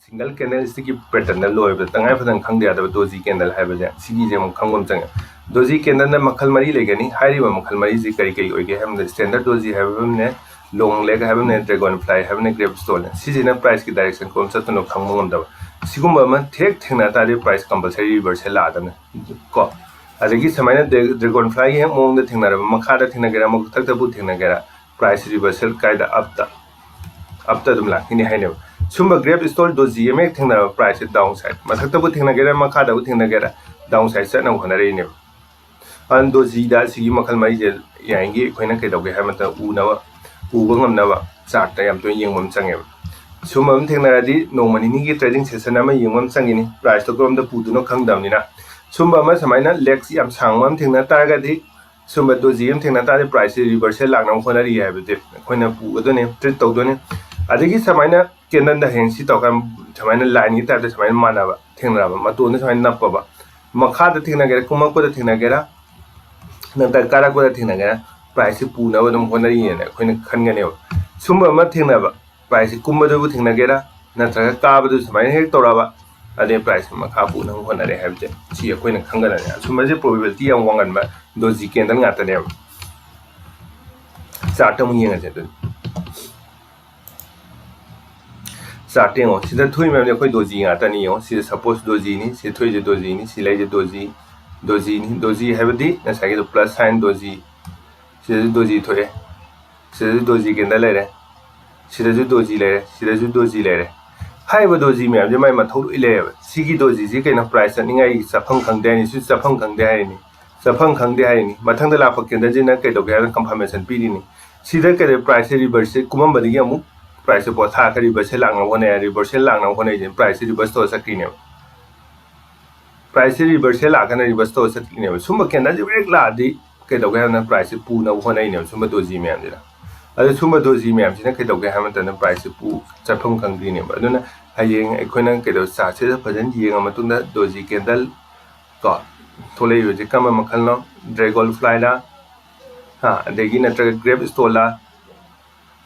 single candle sigi pattern na loy ba tangai phadan khangde ada doji candle hai ba ja sigi je mong khangom chang doji candle na makhal mari legani hari ba makhal mari ji kari kari oige ham standard doji hai ba ne long leg hai ba ne dragonfly hai ba ne grapestone sigi na price ki direction kom satno khangmong da sigumba ma thek thengna ta de price compulsory reversal la da ko adagi samaina dragonfly he mong da thengna ra makha da thengna gera mak thak ta bu thengna gera price reversal kai da up ta dum la ni hai ne sumba grapestone doji me thengna price downside mathak ta bu thengna gera makha da bu thengna gera downside sa na hona re ne an doji da sigi makhal mai je yangi khoina kai doge ha mata uba ngam na ba chart ta yam to yengmam change sumam thengna di nomani ni gi trading session ama yengmam changi ni price to grom da pu du no khangdam ni na sumba ma samaina lex yam sangmam thengna ta ga di sumba doji yam thengna ta di price reversal lagnam khona ri ha bi khoina pu do ne treat to do ne adagi samaina candle da heng si to kam samaina line ni ta da samaina mana ba thengna ba ma to ne samaina nap ba makha da thengna gera kuma ko da thengna gera na ta kara ko da thengna gera price pu na ba dum khona ri ne khoina khan ga ne sumba ma thengna ba price kuma da bu thengna gera na ta ka ba du samaina hek to ra ba ade price makha pu na khona re ha bi si khoina khang ga ne sumba je probability yang wangan ba doji candle nga ta ne chart ta mu yeng ga je starting on sida thui mem ne khoi doji nga ta ni yo si suppose doji ni si thui je doji ni si lai je doji have di na sa ge plus sign doji si doji thoi si doji ke na lai re si doji lai re si doji lai re hai ba doji mem je mai ma thau ile si gi doji ji ke na price ni ngai sa phang khang de ni si sa phang khang de hai ni sa phang khang de hai ni mathang da la phak ke da je na ke do ge confirmation pi ni si da ke price reverse kumam ba di amu price po tha ka reverse lang na hone reverse lang na hone je price reverse to sakri ne price reverse la ka na reverse to sakri ne sumba ken da je break la di ke do ga na price pu na hone ne sumba doji me am dira adu sumba doji me am sina ke do ga ha ma ta na price pu chapham khang di ne ba adu na hayeng ekhona ke do sa se phajan yeng ma tung da doji candle ko thole yo je kam ma khal no dragonfly la ha adegi na tra grapestone la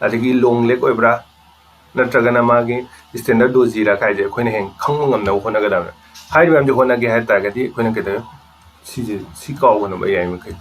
adagi long leg oibra natragana magi standard doji ra kai je khoina heng khang ngam na khona ga da hai ram je khona ge ha ta ga di khoina ke da si kaw ga no ba yai ma kai